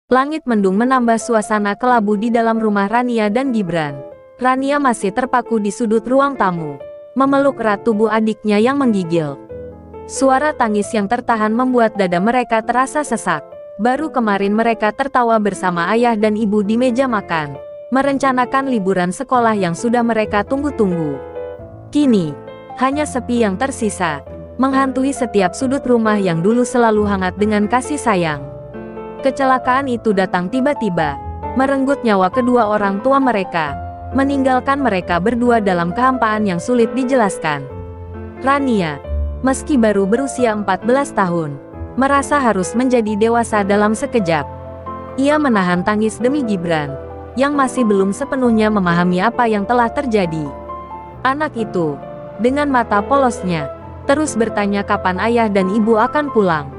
Langit mendung menambah suasana kelabu di dalam rumah Rania dan Gibran. Rania masih terpaku di sudut ruang tamu, memeluk erat tubuh adiknya yang menggigil. Suara tangis yang tertahan membuat dada mereka terasa sesak. Baru kemarin mereka tertawa bersama ayah dan ibu di meja makan, merencanakan liburan sekolah yang sudah mereka tunggu-tunggu. Kini, hanya sepi yang tersisa, menghantui setiap sudut rumah yang dulu selalu hangat dengan kasih sayang. Kecelakaan itu datang tiba-tiba, merenggut nyawa kedua orang tua mereka, meninggalkan mereka berdua dalam kehampaan yang sulit dijelaskan. Rania, meski baru berusia 14 tahun, merasa harus menjadi dewasa dalam sekejap. Ia menahan tangis demi Gibran, yang masih belum sepenuhnya memahami apa yang telah terjadi. Anak itu, dengan mata polosnya, terus bertanya kapan ayah dan ibu akan pulang.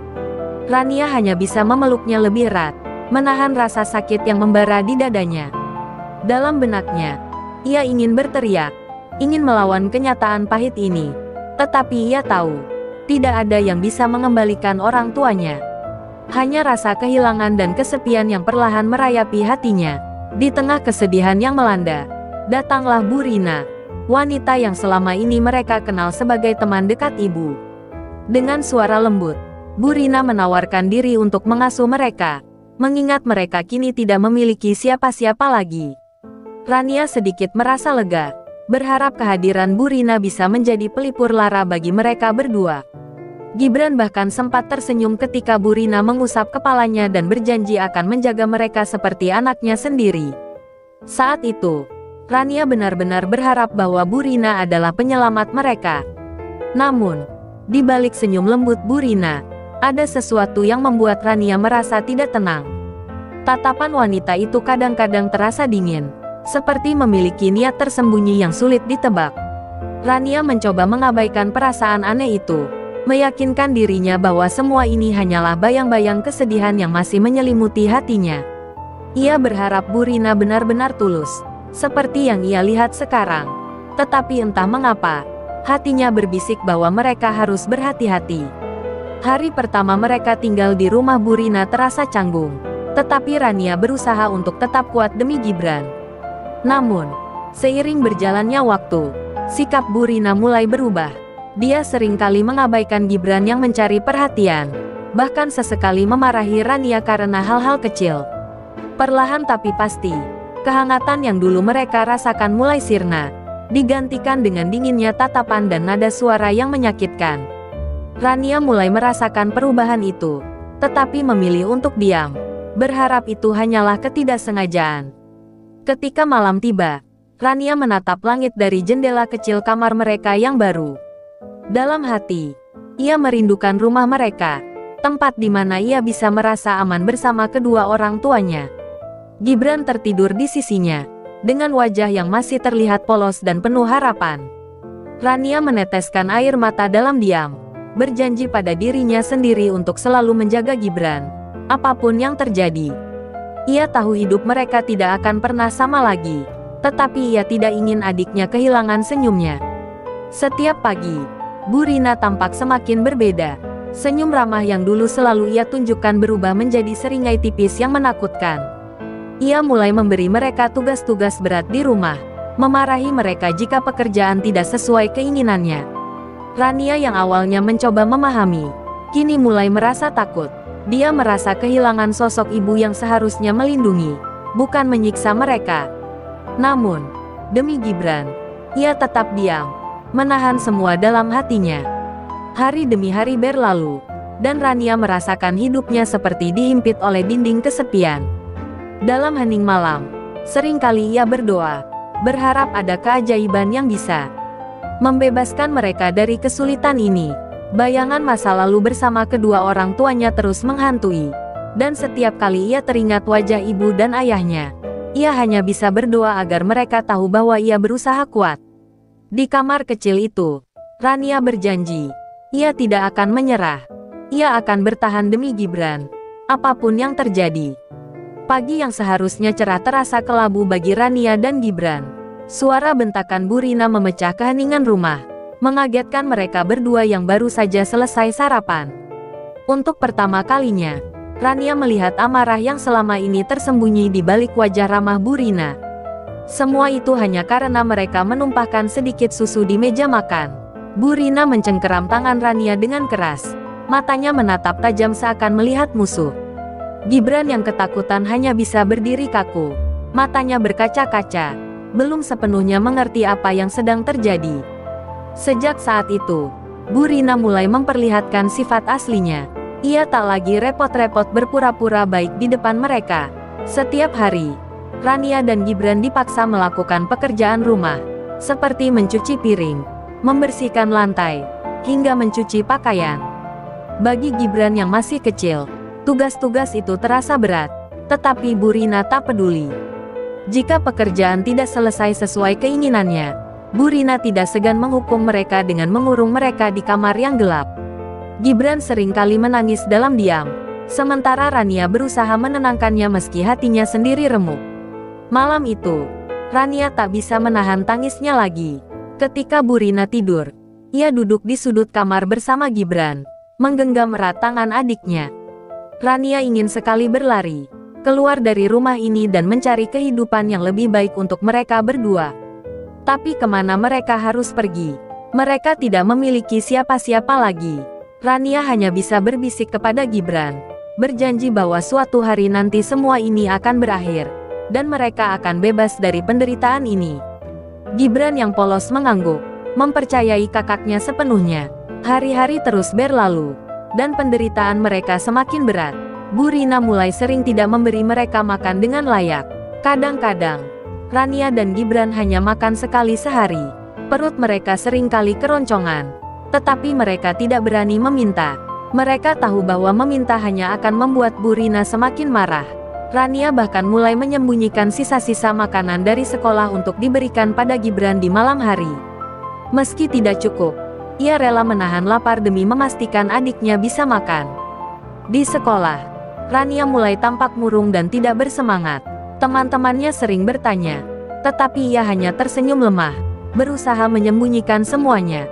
Rania hanya bisa memeluknya lebih erat, menahan rasa sakit yang membara di dadanya. Dalam benaknya, ia ingin berteriak, ingin melawan kenyataan pahit ini. Tetapi ia tahu, tidak ada yang bisa mengembalikan orang tuanya. Hanya rasa kehilangan dan kesepian yang perlahan merayapi hatinya. Di tengah kesedihan yang melanda, datanglah Bu Rina, wanita yang selama ini mereka kenal sebagai teman dekat ibu. Dengan suara lembut, Bu Rina menawarkan diri untuk mengasuh mereka, mengingat mereka kini tidak memiliki siapa-siapa lagi. Rania sedikit merasa lega, berharap kehadiran Bu Rina bisa menjadi pelipur lara bagi mereka berdua. Gibran bahkan sempat tersenyum ketika Bu Rina mengusap kepalanya dan berjanji akan menjaga mereka seperti anaknya sendiri. Saat itu, Rania benar-benar berharap bahwa Bu Rina adalah penyelamat mereka. Namun, di balik senyum lembut Bu Rina, ada sesuatu yang membuat Rania merasa tidak tenang. Tatapan wanita itu kadang-kadang terasa dingin, seperti memiliki niat tersembunyi yang sulit ditebak. Rania mencoba mengabaikan perasaan aneh itu, meyakinkan dirinya bahwa semua ini hanyalah bayang-bayang kesedihan yang masih menyelimuti hatinya. Ia berharap Bu Rina benar-benar tulus, seperti yang ia lihat sekarang. Tetapi entah mengapa, hatinya berbisik bahwa mereka harus berhati-hati. Hari pertama mereka tinggal di rumah Bu Rina terasa canggung, tetapi Rania berusaha untuk tetap kuat demi Gibran. Namun, seiring berjalannya waktu, sikap Bu Rina mulai berubah. Dia seringkali mengabaikan Gibran yang mencari perhatian, bahkan sesekali memarahi Rania karena hal-hal kecil. Perlahan tapi pasti, kehangatan yang dulu mereka rasakan mulai sirna, digantikan dengan dinginnya tatapan dan nada suara yang menyakitkan. Rania mulai merasakan perubahan itu, tetapi memilih untuk diam, berharap itu hanyalah ketidaksengajaan. Ketika malam tiba, Rania menatap langit dari jendela kecil kamar mereka yang baru. Dalam hati, ia merindukan rumah mereka, tempat di mana ia bisa merasa aman bersama kedua orang tuanya. Gibran tertidur di sisinya, dengan wajah yang masih terlihat polos dan penuh harapan. Rania meneteskan air mata dalam diam, berjanji pada dirinya sendiri untuk selalu menjaga Gibran, apapun yang terjadi. Ia tahu hidup mereka tidak akan pernah sama lagi, tetapi ia tidak ingin adiknya kehilangan senyumnya. Setiap pagi, Bu Rina tampak semakin berbeda. Senyum ramah yang dulu selalu ia tunjukkan berubah menjadi seringai tipis yang menakutkan. Ia mulai memberi mereka tugas-tugas berat di rumah, memarahi mereka jika pekerjaan tidak sesuai keinginannya. Rania yang awalnya mencoba memahami, kini mulai merasa takut. Dia merasa kehilangan sosok ibu yang seharusnya melindungi, bukan menyiksa mereka. Namun, demi Gibran, ia tetap diam, menahan semua dalam hatinya. Hari demi hari berlalu, dan Rania merasakan hidupnya seperti dihimpit oleh dinding kesepian. Dalam hening malam, seringkali ia berdoa, berharap ada keajaiban yang bisa membebaskan mereka dari kesulitan ini. Bayangan masa lalu bersama kedua orang tuanya terus menghantui, dan setiap kali ia teringat wajah ibu dan ayahnya, ia hanya bisa berdoa agar mereka tahu bahwa ia berusaha kuat. Di kamar kecil itu, Rania berjanji, ia tidak akan menyerah. Ia akan bertahan demi Gibran, apapun yang terjadi. Pagi yang seharusnya cerah terasa kelabu bagi Rania dan Gibran. Suara bentakan Bu Rina memecah keheningan rumah, mengagetkan mereka berdua yang baru saja selesai sarapan. Untuk pertama kalinya, Rania melihat amarah yang selama ini tersembunyi di balik wajah ramah Bu Rina. Semua itu hanya karena mereka menumpahkan sedikit susu di meja makan. Bu Rina mencengkeram tangan Rania dengan keras. Matanya menatap tajam seakan melihat musuh. Gibran yang ketakutan hanya bisa berdiri kaku. Matanya berkaca-kaca. Belum sepenuhnya mengerti apa yang sedang terjadi. Sejak saat itu, Bu Rina mulai memperlihatkan sifat aslinya. Ia tak lagi repot-repot berpura-pura baik di depan mereka. Setiap hari, Rania dan Gibran dipaksa melakukan pekerjaan rumah, seperti mencuci piring, membersihkan lantai, hingga mencuci pakaian. Bagi Gibran yang masih kecil, tugas-tugas itu terasa berat, tetapi Bu Rina tak peduli. Jika pekerjaan tidak selesai sesuai keinginannya, Bu Rina tidak segan menghukum mereka dengan mengurung mereka di kamar yang gelap. Gibran seringkali menangis dalam diam, sementara Rania berusaha menenangkannya meski hatinya sendiri remuk. Malam itu, Rania tak bisa menahan tangisnya lagi. Ketika Bu Rina tidur, ia duduk di sudut kamar bersama Gibran, menggenggam erat tangan adiknya. Rania ingin sekali berlari keluar dari rumah ini dan mencari kehidupan yang lebih baik untuk mereka berdua. Tapi kemana mereka harus pergi? Mereka tidak memiliki siapa-siapa lagi. Rania hanya bisa berbisik kepada Gibran, berjanji bahwa suatu hari nanti semua ini akan berakhir, dan mereka akan bebas dari penderitaan ini. Gibran yang polos mengangguk, mempercayai kakaknya sepenuhnya. Hari-hari terus berlalu, dan penderitaan mereka semakin berat. Bu Rina mulai sering tidak memberi mereka makan dengan layak. Kadang-kadang, Rania dan Gibran hanya makan sekali sehari. Perut mereka seringkali keroncongan, tetapi mereka tidak berani meminta. Mereka tahu bahwa meminta hanya akan membuat Bu Rina semakin marah. Rania bahkan mulai menyembunyikan sisa-sisa makanan dari sekolah untuk diberikan pada Gibran di malam hari. Meski tidak cukup, ia rela menahan lapar demi memastikan adiknya bisa makan. Di sekolah, Rania mulai tampak murung dan tidak bersemangat. Teman-temannya sering bertanya, tetapi ia hanya tersenyum lemah, berusaha menyembunyikan semuanya.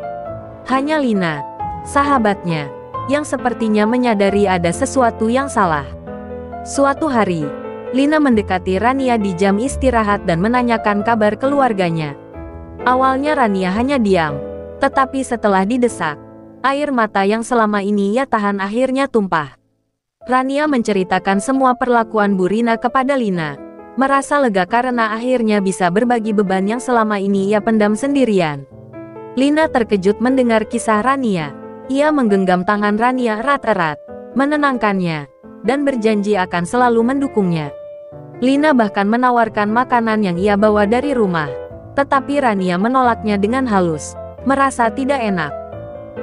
Hanya Lina, sahabatnya, yang sepertinya menyadari ada sesuatu yang salah. Suatu hari, Lina mendekati Rania di jam istirahat dan menanyakan kabar keluarganya. Awalnya Rania hanya diam, tetapi setelah didesak, air mata yang selama ini ia tahan akhirnya tumpah. Rania menceritakan semua perlakuan Bu Rina kepada Lina, merasa lega karena akhirnya bisa berbagi beban yang selama ini ia pendam sendirian. Lina terkejut mendengar kisah Rania. Ia menggenggam tangan Rania erat-erat, menenangkannya, dan berjanji akan selalu mendukungnya. Lina bahkan menawarkan makanan yang ia bawa dari rumah, tetapi Rania menolaknya dengan halus, merasa tidak enak.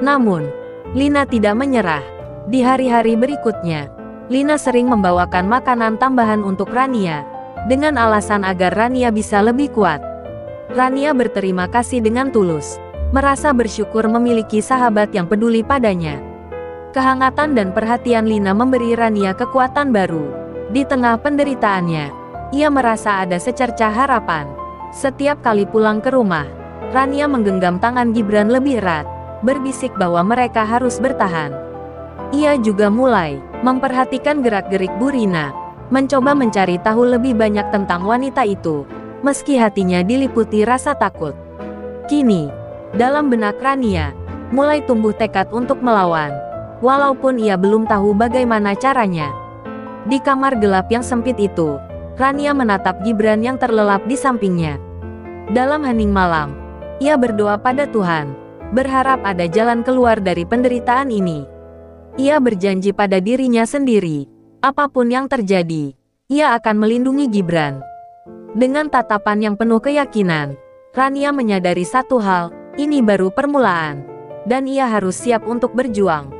Namun, Lina tidak menyerah. Di hari-hari berikutnya, Lina sering membawakan makanan tambahan untuk Rania, dengan alasan agar Rania bisa lebih kuat. Rania berterima kasih dengan tulus, merasa bersyukur memiliki sahabat yang peduli padanya. Kehangatan dan perhatian Lina memberi Rania kekuatan baru. Di tengah penderitaannya, ia merasa ada secercah harapan. Setiap kali pulang ke rumah, Rania menggenggam tangan Gibran lebih erat, berbisik bahwa mereka harus bertahan. Ia juga mulai memperhatikan gerak-gerik Bu Rina, mencoba mencari tahu lebih banyak tentang wanita itu, meski hatinya diliputi rasa takut. Kini, dalam benak Rania, mulai tumbuh tekad untuk melawan, walaupun ia belum tahu bagaimana caranya. Di kamar gelap yang sempit itu, Rania menatap Gibran yang terlelap di sampingnya. Dalam hening malam, ia berdoa pada Tuhan, berharap ada jalan keluar dari penderitaan ini. Ia berjanji pada dirinya sendiri, apapun yang terjadi, ia akan melindungi Gibran. Dengan tatapan yang penuh keyakinan, Rania menyadari satu hal, ini baru permulaan, dan ia harus siap untuk berjuang.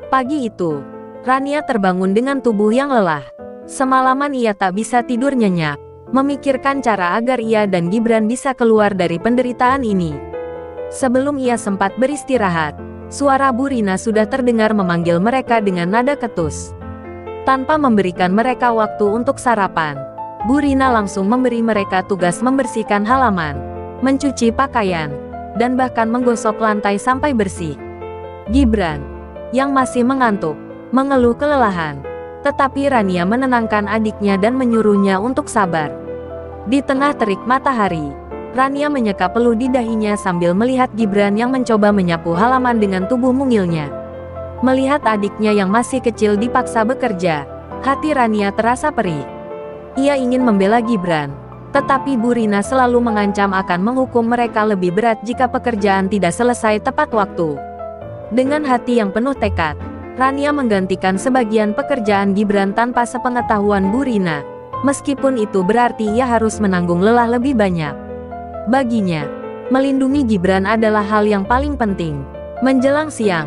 Pagi itu, Rania terbangun dengan tubuh yang lelah. Semalaman ia tak bisa tidur nyenyak, memikirkan cara agar ia dan Gibran bisa keluar dari penderitaan ini. Sebelum ia sempat beristirahat, suara Bu Rina sudah terdengar memanggil mereka dengan nada ketus. Tanpa memberikan mereka waktu untuk sarapan, Bu Rina langsung memberi mereka tugas membersihkan halaman, mencuci pakaian, dan bahkan menggosok lantai sampai bersih. Gibran, yang masih mengantuk, mengeluh kelelahan, Tetapi Rania menenangkan adiknya dan menyuruhnya untuk sabar. Di tengah terik matahari, Rania menyeka peluh di dahinya sambil melihat Gibran yang mencoba menyapu halaman dengan tubuh mungilnya. Melihat adiknya yang masih kecil dipaksa bekerja, hati Rania terasa perih. Ia ingin membela Gibran, tetapi Bu Rina selalu mengancam akan menghukum mereka lebih berat jika pekerjaan tidak selesai tepat waktu. Dengan hati yang penuh tekad, Rania menggantikan sebagian pekerjaan Gibran tanpa sepengetahuan Bu Rina, meskipun itu berarti ia harus menanggung lelah lebih banyak. Baginya, melindungi Gibran adalah hal yang paling penting. Menjelang siang,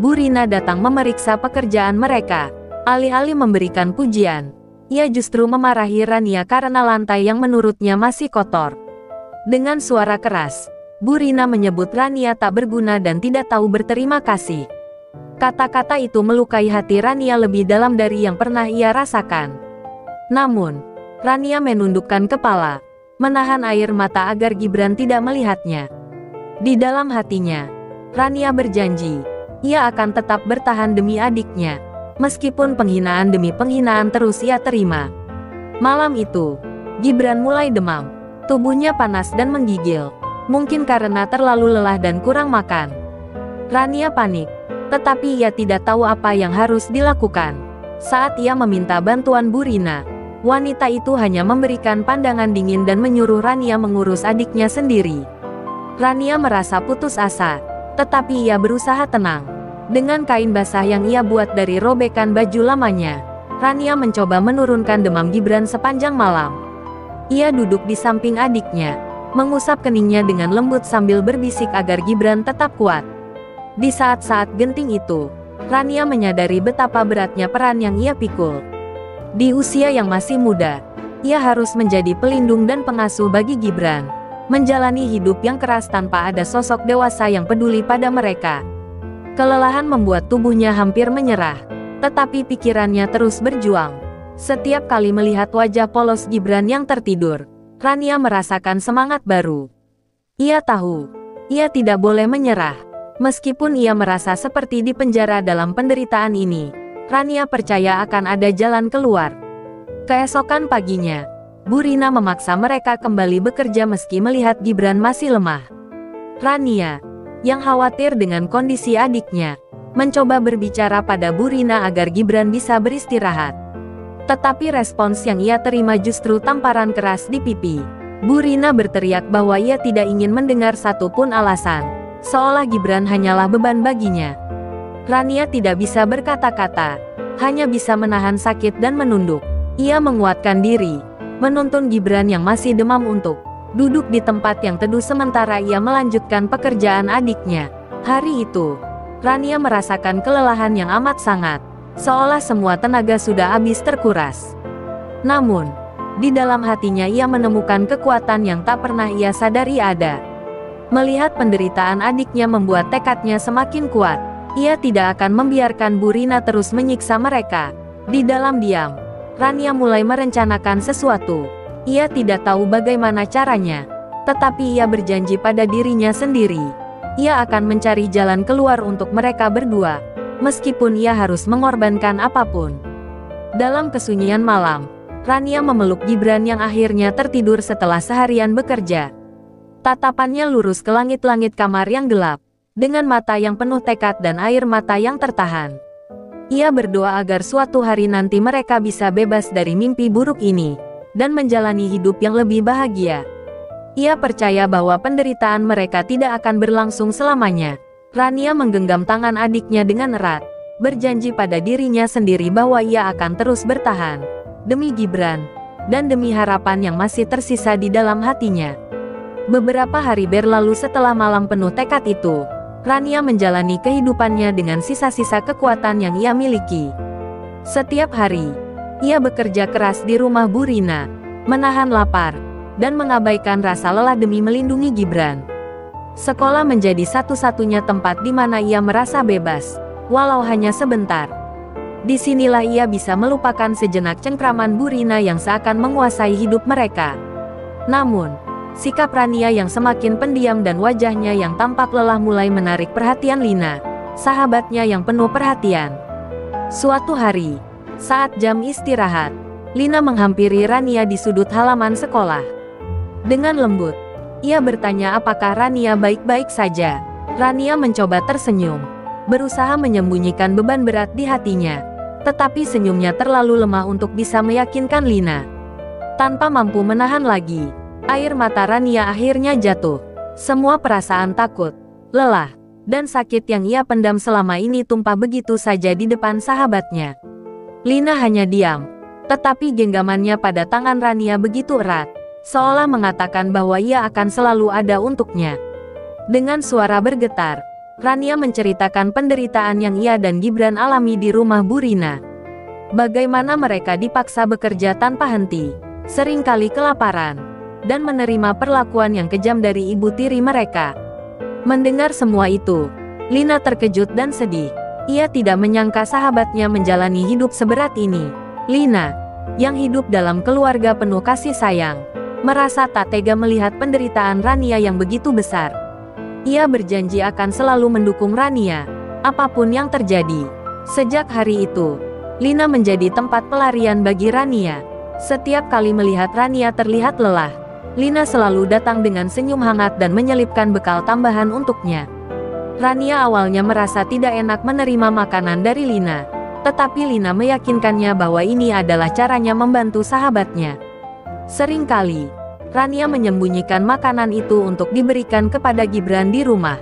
Bu Rina datang memeriksa pekerjaan mereka. Alih-alih memberikan pujian, ia justru memarahi Rania karena lantai yang menurutnya masih kotor. Dengan suara keras, Bu Rina menyebut Rania tak berguna dan tidak tahu berterima kasih. Kata-kata itu melukai hati Rania lebih dalam dari yang pernah ia rasakan. Namun, Rania menundukkan kepala, menahan air mata agar Gibran tidak melihatnya. Di dalam hatinya, Rania berjanji, ia akan tetap bertahan demi adiknya, meskipun penghinaan demi penghinaan terus ia terima. Malam itu, Gibran mulai demam, tubuhnya panas dan menggigil, mungkin karena terlalu lelah dan kurang makan. Rania panik, tetapi ia tidak tahu apa yang harus dilakukan. Saat ia meminta bantuan Bu Rina, wanita itu hanya memberikan pandangan dingin dan menyuruh Rania mengurus adiknya sendiri. Rania merasa putus asa, tetapi ia berusaha tenang. Dengan kain basah yang ia buat dari robekan baju lamanya, Rania mencoba menurunkan demam Gibran sepanjang malam. Ia duduk di samping adiknya, mengusap keningnya dengan lembut sambil berbisik agar Gibran tetap kuat. Di saat-saat genting itu, Rania menyadari betapa beratnya peran yang ia pikul. Di usia yang masih muda, ia harus menjadi pelindung dan pengasuh bagi Gibran, menjalani hidup yang keras tanpa ada sosok dewasa yang peduli pada mereka. Kelelahan membuat tubuhnya hampir menyerah, tetapi pikirannya terus berjuang. Setiap kali melihat wajah polos Gibran yang tertidur, Rania merasakan semangat baru. Ia tahu, ia tidak boleh menyerah. Meskipun ia merasa seperti di penjara dalam penderitaan ini, Rania percaya akan ada jalan keluar. Keesokan paginya, Bu Rina memaksa mereka kembali bekerja meski melihat Gibran masih lemah. Rania, yang khawatir dengan kondisi adiknya, mencoba berbicara pada Bu Rina agar Gibran bisa beristirahat. Tetapi respons yang ia terima justru tamparan keras di pipi. Bu Rina berteriak bahwa ia tidak ingin mendengar satupun alasan, seolah Gibran hanyalah beban baginya. Rania tidak bisa berkata-kata, hanya bisa menahan sakit dan menunduk. Ia menguatkan diri, menuntun Gibran yang masih demam untuk duduk di tempat yang teduh sementara ia melanjutkan pekerjaan adiknya. Hari itu, Rania merasakan kelelahan yang amat sangat, seolah semua tenaga sudah habis terkuras. Namun, di dalam hatinya ia menemukan kekuatan yang tak pernah ia sadari ada. Melihat penderitaan adiknya membuat tekadnya semakin kuat. Ia tidak akan membiarkan Bu Rina terus menyiksa mereka. Di dalam diam, Rania mulai merencanakan sesuatu. Ia tidak tahu bagaimana caranya, tetapi ia berjanji pada dirinya sendiri. Ia akan mencari jalan keluar untuk mereka berdua, meskipun ia harus mengorbankan apapun. Dalam kesunyian malam, Rania memeluk Gibran yang akhirnya tertidur setelah seharian bekerja. Tatapannya lurus ke langit-langit kamar yang gelap, dengan mata yang penuh tekad dan air mata yang tertahan. Ia berdoa agar suatu hari nanti mereka bisa bebas dari mimpi buruk ini, dan menjalani hidup yang lebih bahagia. Ia percaya bahwa penderitaan mereka tidak akan berlangsung selamanya. Rania menggenggam tangan adiknya dengan erat, berjanji pada dirinya sendiri bahwa ia akan terus bertahan, demi Gibran, dan demi harapan yang masih tersisa di dalam hatinya. Beberapa hari berlalu setelah malam penuh tekad itu, Rania menjalani kehidupannya dengan sisa-sisa kekuatan yang ia miliki. Setiap hari, ia bekerja keras di rumah Bu Rina, menahan lapar, dan mengabaikan rasa lelah demi melindungi Gibran. Sekolah menjadi satu-satunya tempat di mana ia merasa bebas, walau hanya sebentar. Disinilah ia bisa melupakan sejenak cengkraman Bu Rina yang seakan menguasai hidup mereka. Namun, sikap Rania yang semakin pendiam dan wajahnya yang tampak lelah mulai menarik perhatian Lina, sahabatnya yang penuh perhatian. Suatu hari, Saat jam istirahat, Lina menghampiri Rania di sudut halaman sekolah. Dengan lembut, ia bertanya apakah Rania baik-baik saja. Rania mencoba tersenyum, berusaha menyembunyikan beban berat di hatinya. Tetapi senyumnya terlalu lemah untuk bisa meyakinkan Lina. Tanpa mampu menahan lagi, air mata Rania akhirnya jatuh. Semua perasaan takut, lelah, dan sakit yang ia pendam selama ini tumpah begitu saja di depan sahabatnya. Lina hanya diam, tetapi genggamannya pada tangan Rania begitu erat, seolah mengatakan bahwa ia akan selalu ada untuknya. Dengan suara bergetar, Rania menceritakan penderitaan yang ia dan Gibran alami di rumah Bu Rina. Bagaimana mereka dipaksa bekerja tanpa henti, seringkali kelaparan, dan menerima perlakuan yang kejam dari ibu tiri mereka. Mendengar semua itu, Lina terkejut dan sedih. Ia tidak menyangka sahabatnya menjalani hidup seberat ini. Lina, yang hidup dalam keluarga penuh kasih sayang, merasa tak tega melihat penderitaan Rania yang begitu besar. Ia berjanji akan selalu mendukung Rania, apapun yang terjadi. Sejak hari itu, Lina menjadi tempat pelarian bagi Rania. Setiap kali melihat Rania terlihat lelah, Lina selalu datang dengan senyum hangat dan menyelipkan bekal tambahan untuknya. Rania awalnya merasa tidak enak menerima makanan dari Lina, tetapi Lina meyakinkannya bahwa ini adalah caranya membantu sahabatnya. Seringkali, Rania menyembunyikan makanan itu untuk diberikan kepada Gibran di rumah.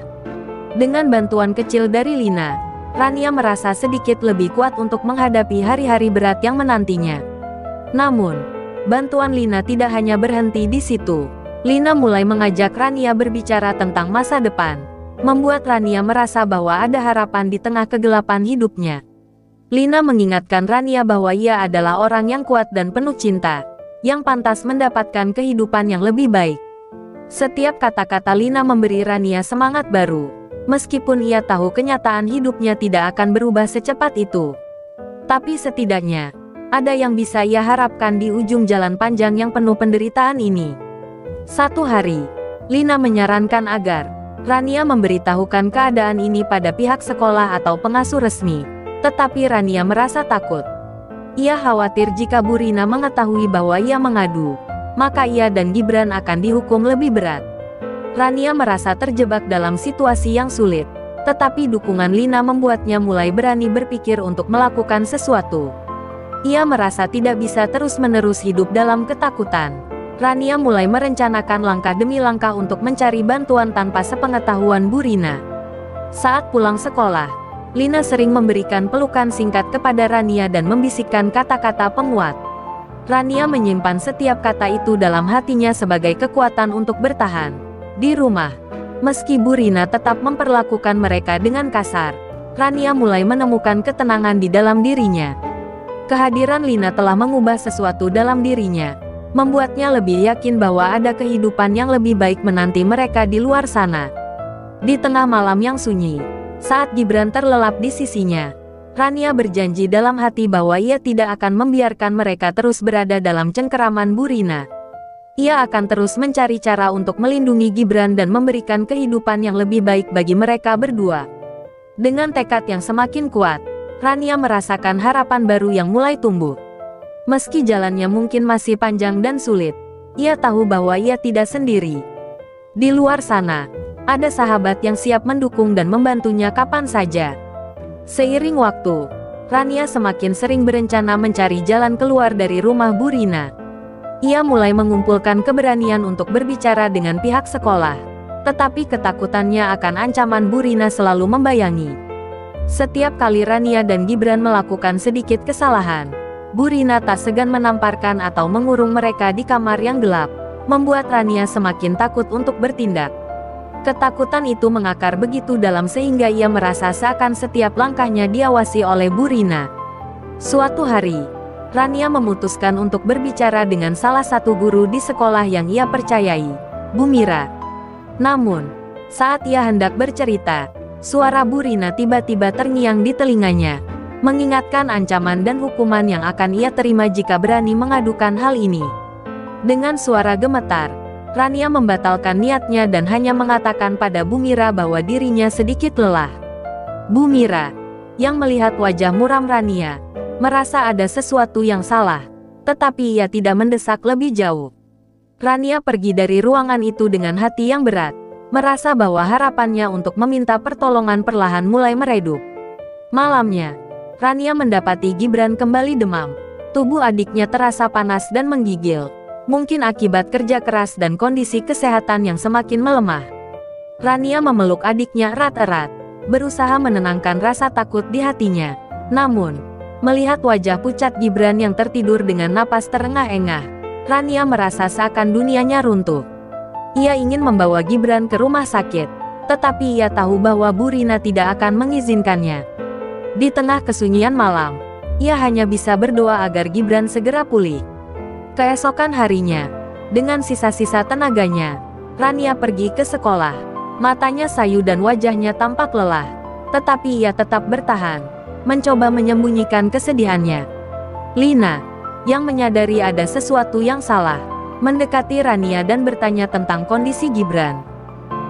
Dengan bantuan kecil dari Lina, Rania merasa sedikit lebih kuat untuk menghadapi hari-hari berat yang menantinya. Namun, bantuan Lina tidak hanya berhenti di situ. Lina mulai mengajak Rania berbicara tentang masa depan, membuat Rania merasa bahwa ada harapan di tengah kegelapan hidupnya. Lina mengingatkan Rania bahwa ia adalah orang yang kuat dan penuh cinta, yang pantas mendapatkan kehidupan yang lebih baik. Setiap kata-kata Lina memberi Rania semangat baru, meskipun ia tahu kenyataan hidupnya tidak akan berubah secepat itu. Tapi setidaknya, ada yang bisa ia harapkan di ujung jalan panjang yang penuh penderitaan ini. Satu hari, Lina menyarankan agar Rania memberitahukan keadaan ini pada pihak sekolah atau pengasuh resmi, tetapi Rania merasa takut. Ia khawatir jika Bu Rina mengetahui bahwa ia mengadu, maka ia dan Gibran akan dihukum lebih berat. Rania merasa terjebak dalam situasi yang sulit, tetapi dukungan Lina membuatnya mulai berani berpikir untuk melakukan sesuatu. Ia merasa tidak bisa terus-menerus hidup dalam ketakutan. Rania mulai merencanakan langkah demi langkah untuk mencari bantuan tanpa sepengetahuan Bu Rina. Saat pulang sekolah, Lina sering memberikan pelukan singkat kepada Rania dan membisikkan kata-kata penguat. Rania menyimpan setiap kata itu dalam hatinya sebagai kekuatan untuk bertahan. Di rumah, meski Bu Rina tetap memperlakukan mereka dengan kasar, Rania mulai menemukan ketenangan di dalam dirinya. Kehadiran Lina telah mengubah sesuatu dalam dirinya, membuatnya lebih yakin bahwa ada kehidupan yang lebih baik menanti mereka di luar sana. Di tengah malam yang sunyi, saat Gibran terlelap di sisinya, Rania berjanji dalam hati bahwa ia tidak akan membiarkan mereka terus berada dalam cengkeraman Bu Rina. Ia akan terus mencari cara untuk melindungi Gibran dan memberikan kehidupan yang lebih baik bagi mereka berdua. Dengan tekad yang semakin kuat, Rania merasakan harapan baru yang mulai tumbuh. Meski jalannya mungkin masih panjang dan sulit, ia tahu bahwa ia tidak sendiri. Di luar sana, ada sahabat yang siap mendukung dan membantunya kapan saja. Seiring waktu, Rania semakin sering berencana mencari jalan keluar dari rumah Bu Rina. Ia mulai mengumpulkan keberanian untuk berbicara dengan pihak sekolah, tetapi ketakutannya akan ancaman Bu Rina selalu membayangi. Setiap kali Rania dan Gibran melakukan sedikit kesalahan, Bu Rina tak segan menamparkan atau mengurung mereka di kamar yang gelap, membuat Rania semakin takut untuk bertindak. Ketakutan itu mengakar begitu dalam sehingga ia merasa seakan setiap langkahnya diawasi oleh Bu Rina. Suatu hari, Rania memutuskan untuk berbicara dengan salah satu guru di sekolah yang ia percayai, Bu Mira. Namun, saat ia hendak bercerita, suara Bu Rina tiba-tiba terngiang di telinganya, mengingatkan ancaman dan hukuman yang akan ia terima jika berani mengadukan hal ini. Dengan suara gemetar, Rania membatalkan niatnya dan hanya mengatakan pada Bu Mira bahwa dirinya sedikit lelah. Bu Mira, yang melihat wajah muram Rania, merasa ada sesuatu yang salah, tetapi ia tidak mendesak lebih jauh. Rania pergi dari ruangan itu dengan hati yang berat, merasa bahwa harapannya untuk meminta pertolongan perlahan mulai meredup. Malamnya, Rania mendapati Gibran kembali demam. Tubuh adiknya terasa panas dan menggigil, mungkin akibat kerja keras dan kondisi kesehatan yang semakin melemah. Rania memeluk adiknya erat-erat, berusaha menenangkan rasa takut di hatinya. Namun, melihat wajah pucat Gibran yang tertidur dengan napas terengah-engah, Rania merasa seakan dunianya runtuh. Ia ingin membawa Gibran ke rumah sakit, tetapi ia tahu bahwa Bu Rina tidak akan mengizinkannya. Di tengah kesunyian malam, ia hanya bisa berdoa agar Gibran segera pulih. Keesokan harinya, dengan sisa-sisa tenaganya, Rania pergi ke sekolah. Matanya sayu dan wajahnya tampak lelah, tetapi ia tetap bertahan, mencoba menyembunyikan kesedihannya. Lina, yang menyadari ada sesuatu yang salah, mendekati Rania dan bertanya tentang kondisi Gibran.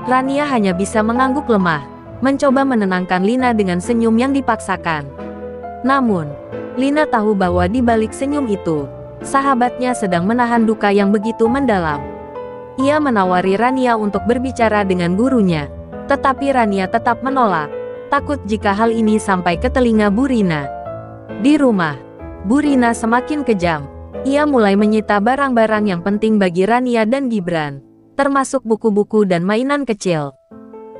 Rania hanya bisa mengangguk lemah, mencoba menenangkan Lina dengan senyum yang dipaksakan. Namun, Lina tahu bahwa di balik senyum itu, sahabatnya sedang menahan duka yang begitu mendalam. Ia menawari Rania untuk berbicara dengan gurunya, tetapi Rania tetap menolak, takut jika hal ini sampai ke telinga Bu Rina. Di rumah, Bu Rina semakin kejam. Ia mulai menyita barang-barang yang penting bagi Rania dan Gibran, termasuk buku-buku dan mainan kecil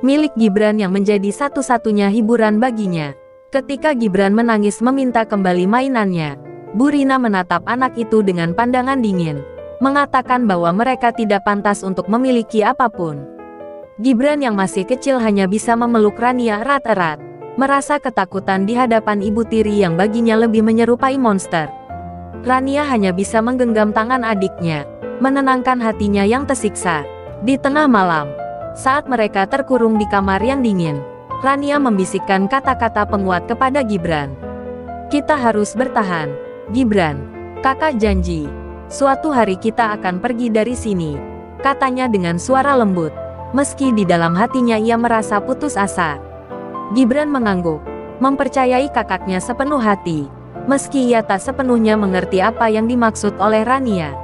milik Gibran yang menjadi satu-satunya hiburan baginya. Ketika Gibran menangis meminta kembali mainannya, Bu Rina menatap anak itu dengan pandangan dingin, mengatakan bahwa mereka tidak pantas untuk memiliki apapun. Gibran yang masih kecil hanya bisa memeluk Rania erat-erat, merasa ketakutan di hadapan ibu tiri yang baginya lebih menyerupai monster. Rania hanya bisa menggenggam tangan adiknya, menenangkan hatinya yang tersiksa. Di tengah malam, saat mereka terkurung di kamar yang dingin, Rania membisikkan kata-kata penguat kepada Gibran. "Kita harus bertahan, Gibran. Kakak janji, suatu hari kita akan pergi dari sini," katanya dengan suara lembut, meski di dalam hatinya ia merasa putus asa. Gibran mengangguk, mempercayai kakaknya sepenuh hati, meski ia tak sepenuhnya mengerti apa yang dimaksud oleh Rania.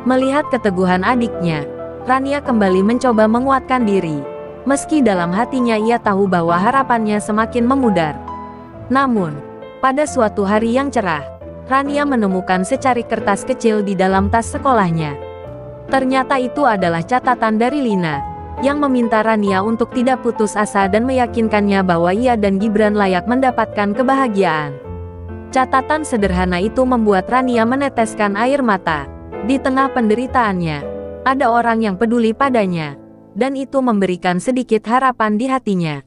Melihat keteguhan adiknya, Rania kembali mencoba menguatkan diri, meski dalam hatinya ia tahu bahwa harapannya semakin memudar. Namun, pada suatu hari yang cerah, Rania menemukan secari kertas kecil di dalam tas sekolahnya. Ternyata itu adalah catatan dari Lina, yang meminta Rania untuk tidak putus asa dan meyakinkannya bahwa ia dan Gibran layak mendapatkan kebahagiaan. Catatan sederhana itu membuat Rania meneteskan air mata. Di tengah penderitaannya, ada orang yang peduli padanya, dan itu memberikan sedikit harapan di hatinya.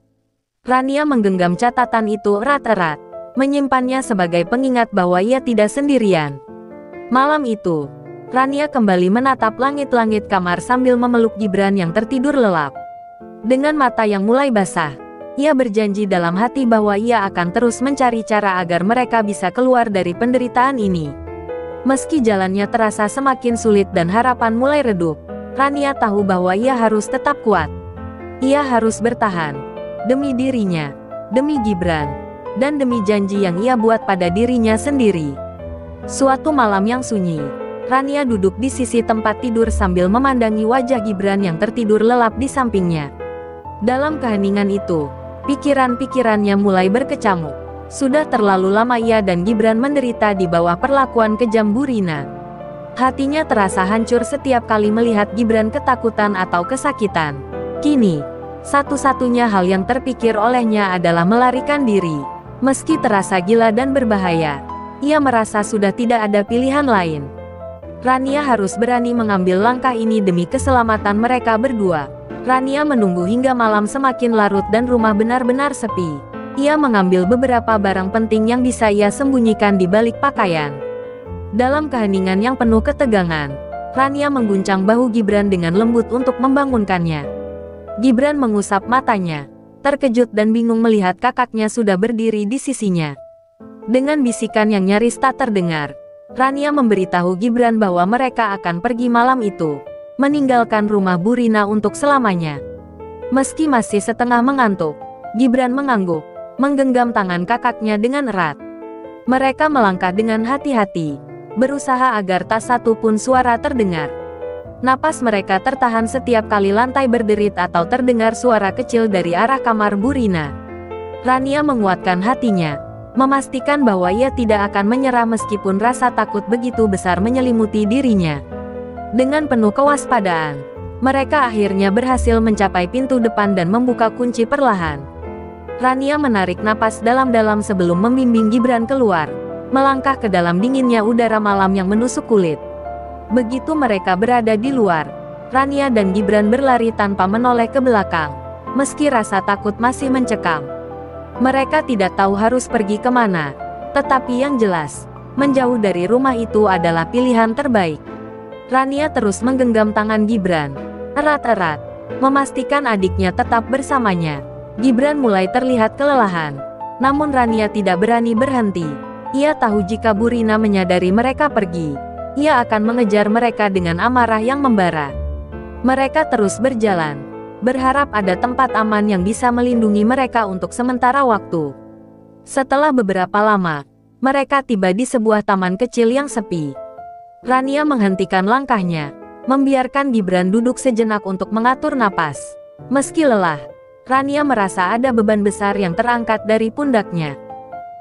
Rania menggenggam catatan itu erat-erat, menyimpannya sebagai pengingat bahwa ia tidak sendirian. Malam itu, Rania kembali menatap langit-langit kamar sambil memeluk Gibran yang tertidur lelap. Dengan mata yang mulai basah, ia berjanji dalam hati bahwa ia akan terus mencari cara agar mereka bisa keluar dari penderitaan ini. Meski jalannya terasa semakin sulit dan harapan mulai redup, Rania tahu bahwa ia harus tetap kuat. Ia harus bertahan, demi dirinya, demi Gibran, dan demi janji yang ia buat pada dirinya sendiri. Suatu malam yang sunyi, Rania duduk di sisi tempat tidur sambil memandangi wajah Gibran yang tertidur lelap di sampingnya. Dalam keheningan itu, pikiran-pikirannya mulai berkecamuk. Sudah terlalu lama ia dan Gibran menderita di bawah perlakuan kejam Bu Rina. Hatinya terasa hancur setiap kali melihat Gibran ketakutan atau kesakitan. Kini, satu-satunya hal yang terpikir olehnya adalah melarikan diri. Meski terasa gila dan berbahaya, ia merasa sudah tidak ada pilihan lain. Rania harus berani mengambil langkah ini demi keselamatan mereka berdua. Rania menunggu hingga malam semakin larut dan rumah benar-benar sepi. Ia mengambil beberapa barang penting yang bisa ia sembunyikan di balik pakaian. Dalam keheningan yang penuh ketegangan, Rania mengguncang bahu Gibran dengan lembut untuk membangunkannya. Gibran mengusap matanya, terkejut dan bingung melihat kakaknya sudah berdiri di sisinya. Dengan bisikan yang nyaris tak terdengar, Rania memberitahu Gibran bahwa mereka akan pergi malam itu, meninggalkan rumah Bu Rina untuk selamanya. Meski masih setengah mengantuk, Gibran mengangguk, menggenggam tangan kakaknya dengan erat. Mereka melangkah dengan hati-hati, berusaha agar tak satu pun suara terdengar. Napas mereka tertahan setiap kali lantai berderit atau terdengar suara kecil dari arah kamar Bu Rina. Rania menguatkan hatinya, memastikan bahwa ia tidak akan menyerah meskipun rasa takut begitu besar menyelimuti dirinya. Dengan penuh kewaspadaan, mereka akhirnya berhasil mencapai pintu depan dan membuka kunci perlahan. Rania menarik napas dalam-dalam sebelum membimbing Gibran keluar, melangkah ke dalam dinginnya udara malam yang menusuk kulit. Begitu mereka berada di luar, Rania dan Gibran berlari tanpa menoleh ke belakang, meski rasa takut masih mencekam. Mereka tidak tahu harus pergi kemana, tetapi yang jelas, menjauh dari rumah itu adalah pilihan terbaik. Rania terus menggenggam tangan Gibran, erat-erat, memastikan adiknya tetap bersamanya. Gibran mulai terlihat kelelahan, namun Rania tidak berani berhenti. Ia tahu jika Bu Rina menyadari mereka pergi, ia akan mengejar mereka dengan amarah yang membara. Mereka terus berjalan, berharap ada tempat aman yang bisa melindungi mereka untuk sementara waktu. Setelah beberapa lama, mereka tiba di sebuah taman kecil yang sepi. Rania menghentikan langkahnya, membiarkan Gibran duduk sejenak untuk mengatur napas. Meski lelah, Rania merasa ada beban besar yang terangkat dari pundaknya.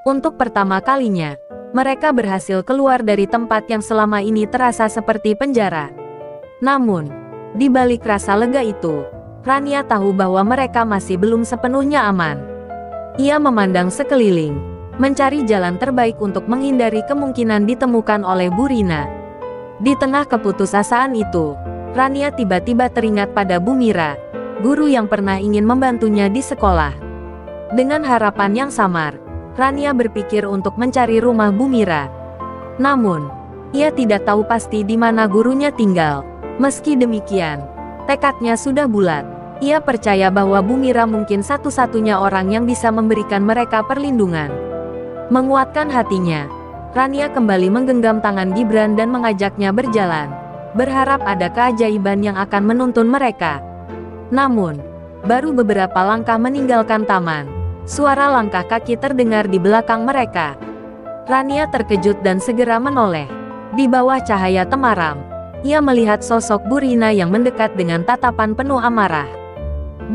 Untuk pertama kalinya, mereka berhasil keluar dari tempat yang selama ini terasa seperti penjara. Namun, di balik rasa lega itu, Rania tahu bahwa mereka masih belum sepenuhnya aman. Ia memandang sekeliling, mencari jalan terbaik untuk menghindari kemungkinan ditemukan oleh Bu Rina. Di tengah keputusasaan itu, Rania tiba-tiba teringat pada Bu Mira, guru yang pernah ingin membantunya di sekolah. Dengan harapan yang samar, Rania berpikir untuk mencari rumah Bu Mira. Namun, ia tidak tahu pasti di mana gurunya tinggal. Meski demikian, tekadnya sudah bulat. Ia percaya bahwa Bu Mira mungkin satu-satunya orang yang bisa memberikan mereka perlindungan. Menguatkan hatinya, Rania kembali menggenggam tangan Gibran dan mengajaknya berjalan, berharap ada keajaiban yang akan menuntun mereka. Namun, baru beberapa langkah meninggalkan taman, suara langkah kaki terdengar di belakang mereka. Rania terkejut dan segera menoleh. Di bawah cahaya temaram, ia melihat sosok Bu Rina yang mendekat dengan tatapan penuh amarah.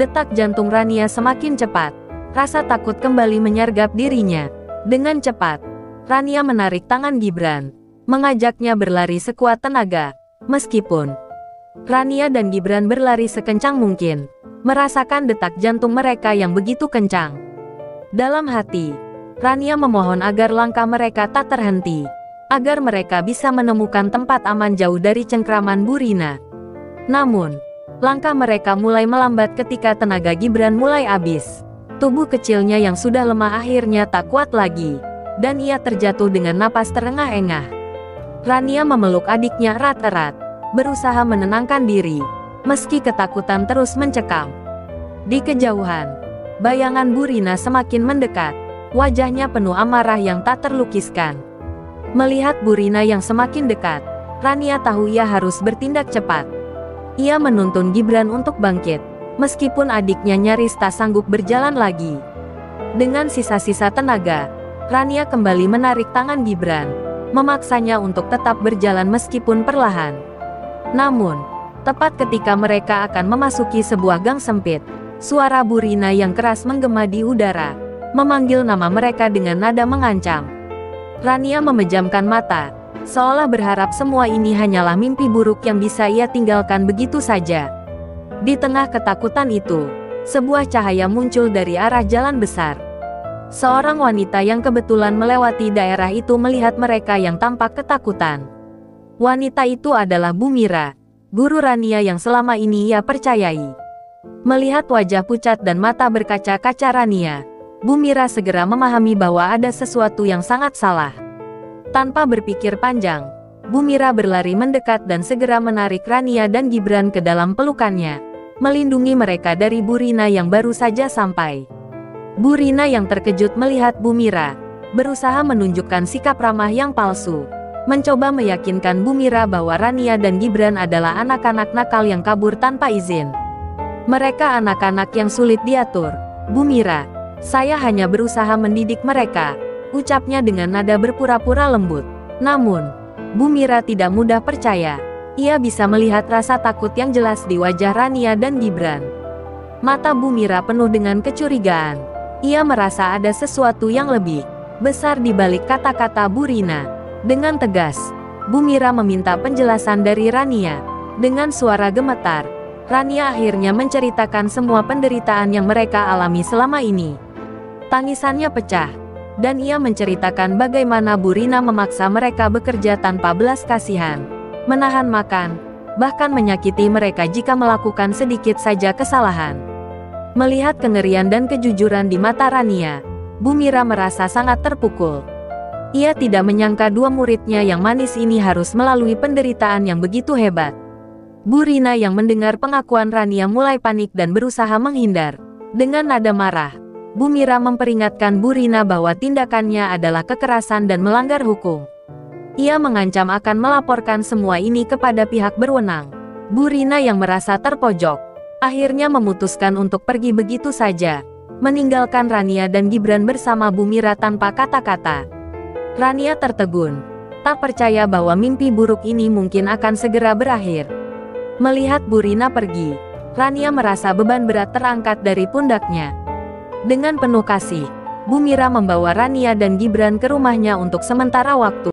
Detak jantung Rania semakin cepat, rasa takut kembali menyergap dirinya. Dengan cepat, Rania menarik tangan Gibran, mengajaknya berlari sekuat tenaga. Meskipun Rania dan Gibran berlari sekencang mungkin, merasakan detak jantung mereka yang begitu kencang. Dalam hati, Rania memohon agar langkah mereka tak terhenti, agar mereka bisa menemukan tempat aman jauh dari cengkraman Bu Rina. Namun, langkah mereka mulai melambat ketika tenaga Gibran mulai habis. Tubuh kecilnya yang sudah lemah akhirnya tak kuat lagi, dan ia terjatuh dengan napas terengah-engah. Rania memeluk adiknya erat-erat, berusaha menenangkan diri, meski ketakutan terus mencekam. Di kejauhan, bayangan Bu Rina semakin mendekat, wajahnya penuh amarah yang tak terlukiskan. Melihat Bu Rina yang semakin dekat, Rania tahu ia harus bertindak cepat. Ia menuntun Gibran untuk bangkit, meskipun adiknya nyaris tak sanggup berjalan lagi. Dengan sisa-sisa tenaga, Rania kembali menarik tangan Gibran, memaksanya untuk tetap berjalan meskipun perlahan. Namun, tepat ketika mereka akan memasuki sebuah gang sempit, suara Bu Rina yang keras menggema di udara, memanggil nama mereka dengan nada mengancam. Rania memejamkan mata, seolah berharap semua ini hanyalah mimpi buruk yang bisa ia tinggalkan begitu saja. Di tengah ketakutan itu, sebuah cahaya muncul dari arah jalan besar. Seorang wanita yang kebetulan melewati daerah itu melihat mereka yang tampak ketakutan. Wanita itu adalah Bu Mira, guru Rania yang selama ini ia percayai. Melihat wajah pucat dan mata berkaca-kaca Rania, Bu Mira segera memahami bahwa ada sesuatu yang sangat salah. Tanpa berpikir panjang, Bu Mira berlari mendekat dan segera menarik Rania dan Gibran ke dalam pelukannya, melindungi mereka dari Bu Rina yang baru saja sampai. Bu Rina yang terkejut melihat Bu Mira, berusaha menunjukkan sikap ramah yang palsu, mencoba meyakinkan Bu Mira bahwa Rania dan Gibran adalah anak-anak nakal yang kabur tanpa izin. Mereka anak-anak yang sulit diatur, Bu Mira. Saya hanya berusaha mendidik mereka, ucapnya dengan nada berpura-pura lembut. Namun, Bu Mira tidak mudah percaya. Ia bisa melihat rasa takut yang jelas di wajah Rania dan Gibran. Mata Bu Mira penuh dengan kecurigaan. Ia merasa ada sesuatu yang lebih besar di balik kata-kata Bu Rina. Dengan tegas, Bu Mira meminta penjelasan dari Rania. Dengan suara gemetar, Rania akhirnya menceritakan semua penderitaan yang mereka alami selama ini. Tangisannya pecah, dan ia menceritakan bagaimana Bu Rina memaksa mereka bekerja tanpa belas kasihan, menahan makan, bahkan menyakiti mereka jika melakukan sedikit saja kesalahan. Melihat kengerian dan kejujuran di mata Rania, Bu Mira merasa sangat terpukul. Ia tidak menyangka dua muridnya yang manis ini harus melalui penderitaan yang begitu hebat. Bu Rina yang mendengar pengakuan Rania mulai panik dan berusaha menghindar. Dengan nada marah, Bu Mira memperingatkan Bu Rina bahwa tindakannya adalah kekerasan dan melanggar hukum. Ia mengancam akan melaporkan semua ini kepada pihak berwenang. Bu Rina yang merasa terpojok, akhirnya memutuskan untuk pergi begitu saja, meninggalkan Rania dan Gibran bersama Bu Mira tanpa kata-kata. Rania tertegun, tak percaya bahwa mimpi buruk ini mungkin akan segera berakhir. Melihat Bu Rina pergi, Rania merasa beban berat terangkat dari pundaknya. Dengan penuh kasih, Bu Mira membawa Rania dan Gibran ke rumahnya untuk sementara waktu.